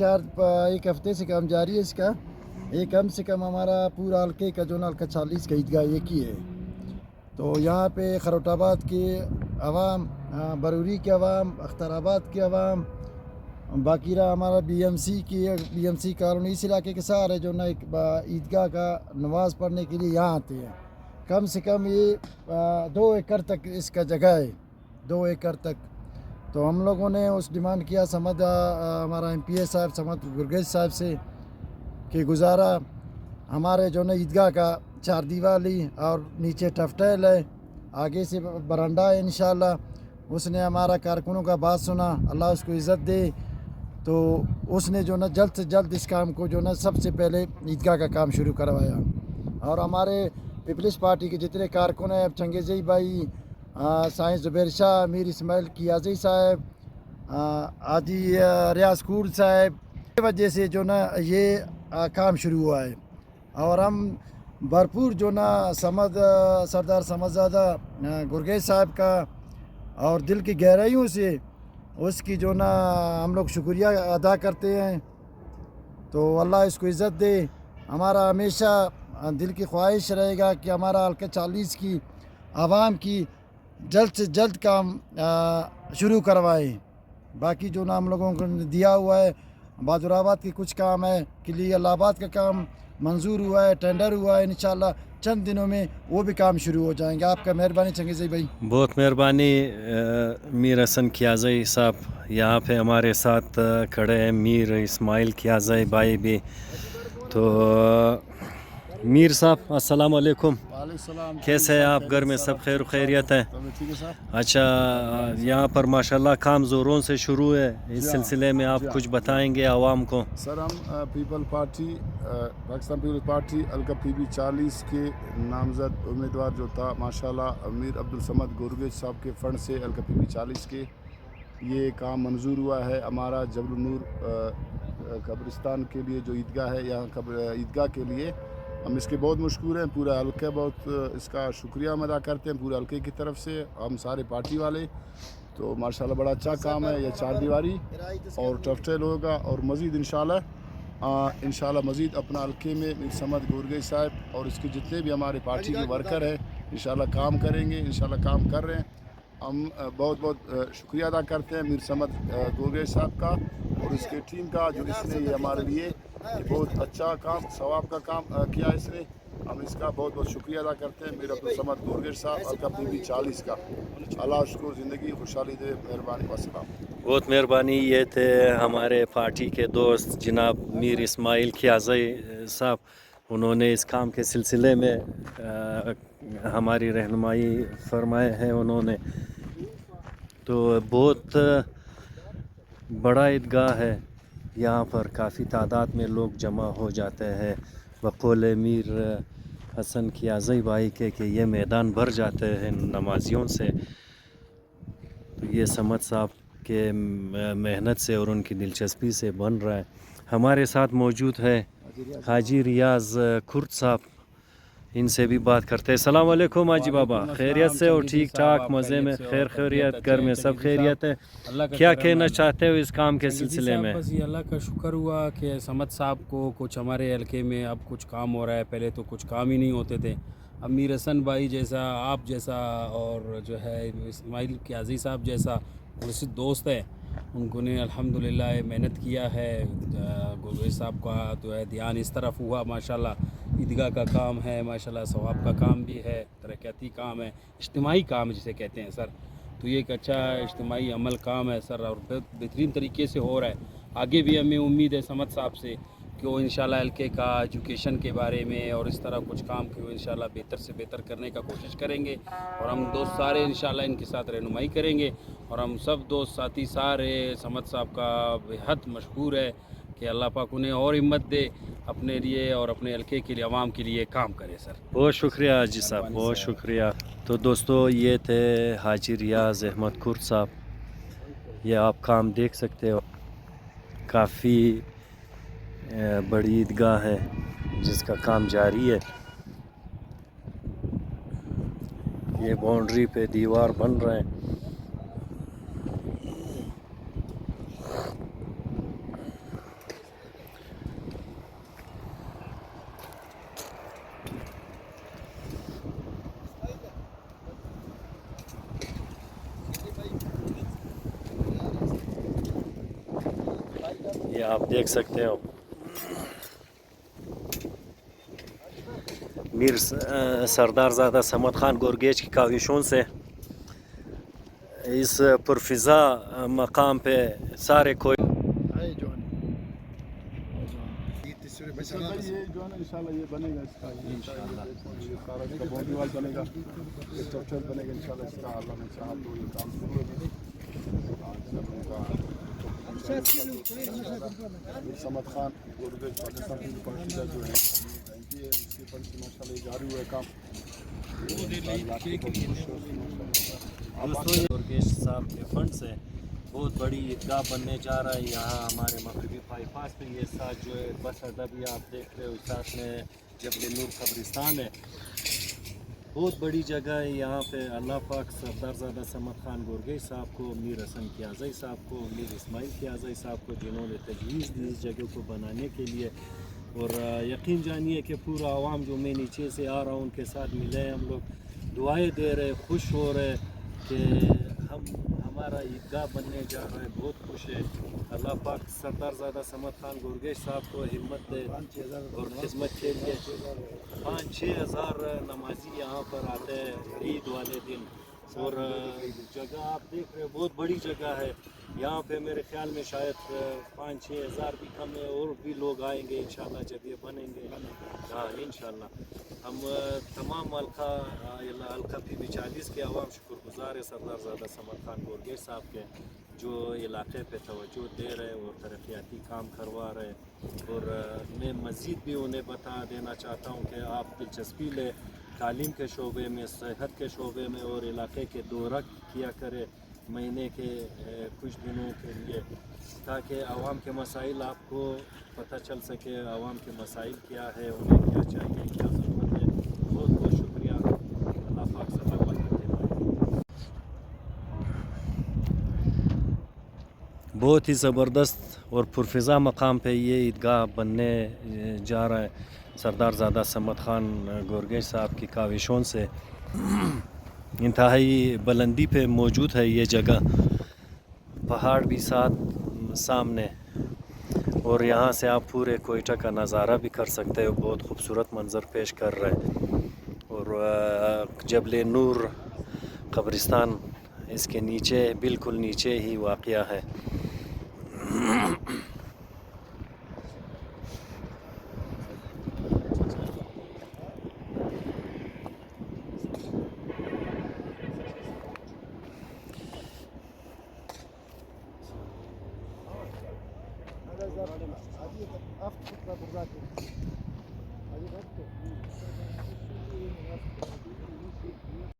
एक हफ्ते से काम जारी है इसका। ये कम से कम हमारा पूरा हल्के का जो ना हल्का 40 का ईदगाह एक ही है। तो यहाँ पे खरोटाबाद के अवाम, बरूरी के अवाम, अख्तराबाद के अवाम, बाकी रहा हमारा BMC कॉलोनी, इस इलाके के सारे जो ना एक ईदगाह का नमाज पढ़ने के लिए यहाँ आते हैं। कम से कम ये 2 एकड़ तक इसका जगह है, 2 एकड़ तक। तो हम लोगों ने उस डिमांड किया हमारा MPA साहब समद गुरगेज साहब से कि गुजारा हमारे जो ना ईदगाह का 4 दीवारी और नीचे टफ्टैल है, आगे से बरांडा है इंशाल्लाह। उसने हमारा कारकुनों का बात सुना, अल्लाह उसको इज़्ज़त दे। तो उसने जो ना जल्द से जल्द इस काम को जो ना सबसे पहले ईदगाह का काम शुरू करवाया। और हमारे पीपल्स पार्टी के जितने कारकुन हैं, चंगेज़ई भाई, साइंस ज़ुबैर शाह, मीर इस्माइल कियाज़ी साहब, आजी रियाज कूर साहब, की वजह से जो ना ये काम शुरू हुआ है। और हम भरपूर जो ना सरदार समदज़ादा गुरगेज साहब का और दिल की गहराइयों से उसकी जो ना हम लोग शुक्रिया अदा करते हैं। तो अल्लाह इसको इज़्ज़त दे। हमारा हमेशा दिल की ख्वाहिश रहेगा कि हमारा हल्का 40 की आवाम की जल्द से जल्द काम शुरू करवाएं। बाकी जो ना हम लोगों को दिया हुआ है, बहादुराबाद की कुछ काम है, किलियाबाद का काम मंजूर हुआ है, टेंडर हुआ है, इंशाल्लाह चंद दिनों में वो भी काम शुरू हो जाएंगे। आपका मेहरबानी चंगेज़ई भाई। बहुत मेहरबानी मीर हसन कियाज़ई साहब यहाँ पे हमारे साथ खड़े हैं, मीर इस्माइल कियाज़ई भाई भी। तो मीर साहब अस्सलाम वालेकुम, कैसे हैं आप? घर में सब खैर खैरियत है? अच्छा, यहाँ पर माशाल्लाह काम ज़ोरों से शुरू है, इस सिलसिले में आप कुछ बताएंगे आवाम को? सर, हम पाकिस्तान पीपल पार्टी हल्का PB 40 के नामजद उम्मीदवार जो था माशाल्लाह अमीर अब्दुल समद गुरगेज साहब के फंड से हल्का PB 40 के ये काम मंजूर हुआ है। हमारा जबल नूर कब्रिस्तान के लिए जो ईदगाह है, यहाँ ईदगाह के लिए हम इसके बहुत मशकूर हैं। पूरा हल्का बहुत इसका शुक्रिया हम अदा करते हैं पूरे हल्के की तरफ से, हम सारे पार्टी वाले। तो माशाल्लाह बड़ा अच्छा काम है। ये 4 दीवारी और टफ्टेल होगा और मज़ीद इंशाल्लाह मज़ीद अपना हल्के में मीर समद गुरगेज साहब और इसके जितने भी हमारे पार्टी के वर्कर हैं इंशाल्लाह काम करेंगे, इंशाल्लाह काम कर रहे हैं। हम बहुत बहुत शुक्रिया अदा करते हैं मीर समद गुरगेज साहब का और इसके टीम का, जो इसने ये हमारे लिए ये बहुत अच्छा काम, सवाब का काम किया इसने। हम इसका बहुत बहुत शुक्रिया अदा करते हैं मीर अब्दुल समद गुरगेज साहब हल्का PB 40 का। अल्लाह उसको ज़िंदगी खुशहाली दे। मेहरबानी, वस्सलाम। बहुत मेहरबानी। ये थे हमारे पार्टी के दोस्त जनाब मीर इस्माइल कियाज़ई साहब। उन्होंने इस काम के सिलसिले में हमारी रहनुमाई फरमाए हैं उन्होंने। तो बहुत बड़ा ईदगाह है, यहाँ पर काफ़ी तादाद में लोग जमा हो जाते हैं। बकौल मीर हसन कियाज़ई भाई के कि ये मैदान भर जाते हैं नमाजियों से। तो ये समद साहब के मेहनत से और उनकी दिलचस्पी से बन रहा है। हमारे साथ मौजूद है हाजी रियाज कुर्द साहब, इनसे भी बात करते हैं। सलाम वालेकुम हाजी बाबा, खैरियत से और ठीक ठाक, मज़े में, खैर खैरियत, घर में सब खैरियत है? क्या कहना चाहते हो इस काम के सिलसिले में? बस ये अल्लाह का शुक्र हुआ कि समद साहब को कुछ हमारे हल्के में अब कुछ काम हो रहा है। पहले तो कुछ काम ही नहीं होते थे। अब मीर हसन भाई जैसा, आप जैसा और जो है इस्माइल कियाज़ी साहब जैसा मुझसे दोस्त है, उनको ने अल्हम्दुलिल्लाह मेहनत किया है। गुरगेज साहब का तो है ध्यान इस तरफ हुआ माशाल्लाह। ईदगाह का काम है माशाल्लाह, सवाब का काम भी है, तरक्याती काम है, इज्तिमाई काम जिसे कहते हैं सर। तो ये एक अच्छा इज्तिमाई अमल काम है सर, और बेहतरीन तरीके से हो रहा है। आगे भी हमें उम्मीद है समद साहब से कि वो इंशाल्लाह हल्के का एजुकेशन के बारे में और इस तरह कुछ काम को इंशाल्लाह बेहतर से बेहतर करने का कोशिश करेंगे। और हम दोस्त सारे इंशाल्लाह इनके साथ रहनुमाई करेंगे। और हम सब दोस्त साथी सारे समद साहब का बेहद मशहूर है कि अल्लाह पाक उन्हें और हिम्मत दे अपने लिए और अपने हल्के के लिए, आवाम के लिए काम करे सर। बहुत शुक्रिया हाजी साहब, बहुत शुक्रिया। तो दोस्तों ये थे हाजी रियाज अहमद कुर्द साहब। ये आप काम देख सकते हो, काफ़ी बड़ी ईदगाह है जिसका काम जारी है। ये बाउंड्री पे दीवार बन रहे हैं। ये आप देख सकते हो मीर सरदारज़ादा समद खान गोरगेज की काविशों से इस पुरफिज़ा मकाम पे सारे कोई هاي جون تصير مثلا ये जो है ना इंशाल्लाह ये बनेगा इसका इंशाल्लाह ये सारा इसका बॉडी वाल बनेगा ये स्ट्रक्चर बनेगा इंशाल्लाह इसका अल्लाह ने चाहा तो ये काम शुरू होगा समद खान गुरगेज पाकिस्तान की पार्टी का जो है इसके फंड से माशाल्लाह जारी हुआ है काम दोस्तों गुरगेज साहब के फंड से बहुत बड़ी ईदगाह बनने जा रहा है यहाँ हमारे मगरबी बाईपास पे। ये साथ जो है बस अड्डा भी आप देख रहे हो, साथ में जबल नूर कब्रिस्तान है, बहुत बड़ी जगह है यहाँ पे। अल्लाह पाक सरदारज़ादा समद खान गोरगेज साहब को, मीर हसन कियाज़ई साहब को, मीर इस्माइल कियाज़ई साहब को, जिन्होंने तजवीज़ दी इस जगह को बनाने के लिए। और यकीन जानिए कि पूरा आवाम जो मैं नीचे से आ रहा हूँ उनके साथ मिले हैं हम लोग, दुआएं दे रहे, खुश हो रहे कि हमारा ईदगाह बनने जा रहा है, बहुत खुश है। अल्लाह पाक सरदारज़ादा समद खान गोरगेज साहब को हिम्मत दे और खिदमत के लिए 5-6 हज़ार नमाजी यहाँ पर आते हैं ईद वाले दिन। और जगह आप देख रहे हो बहुत बड़ी जगह है यहाँ पे, मेरे ख्याल में शायद 5-6 हज़ार भी कम है, और भी लोग आएंगे इंशाल्लाह जब ये बनेंगे। हाँ इंशाल्लाह हम तमाम हल्का पीबी 40 के अवाम शुक्रगुजार है सरदारज़ादा समद खान गोरगेज साहब के, जो इलाके पे तवज्जो दे रहे और तरक्याती काम करवा रहे। और मैं मज़ीद भी उन्हें बता देना चाहता हूँ कि आप दिलचस्पी लें तालीम के शोबे में, सेहत के शोबे में, और इलाके के दौरा किया करे महीने के कुछ दिनों के लिए, ताकि आवाम के मसाइल आपको पता चल सके, आवाम के मसाइल क्या है, उन्हें क्या चाहिए, क्या ज़रूरत है। बहुत बहुत शुक्रिया। अल्लाह पाक सलामत रखे। बहुत ही ज़बरदस्त और पुरफिज़ा मकाम पे ये ईदगाह बनने जा रहा है सरदारज़ादा समद खान गोरगेज साहब की काविशों से। इंतहाई बुलंदी पे मौजूद है ये जगह, पहाड़ भी साथ सामने, और यहाँ से आप पूरे कोयटा का नज़ारा भी कर सकते हो, बहुत खूबसूरत मंज़र पेश कर रहे हैं। और जबल नूर कब्रिस्तान इसके नीचे, बिल्कुल नीचे ही वाक़या है। هذه أفضل بالذات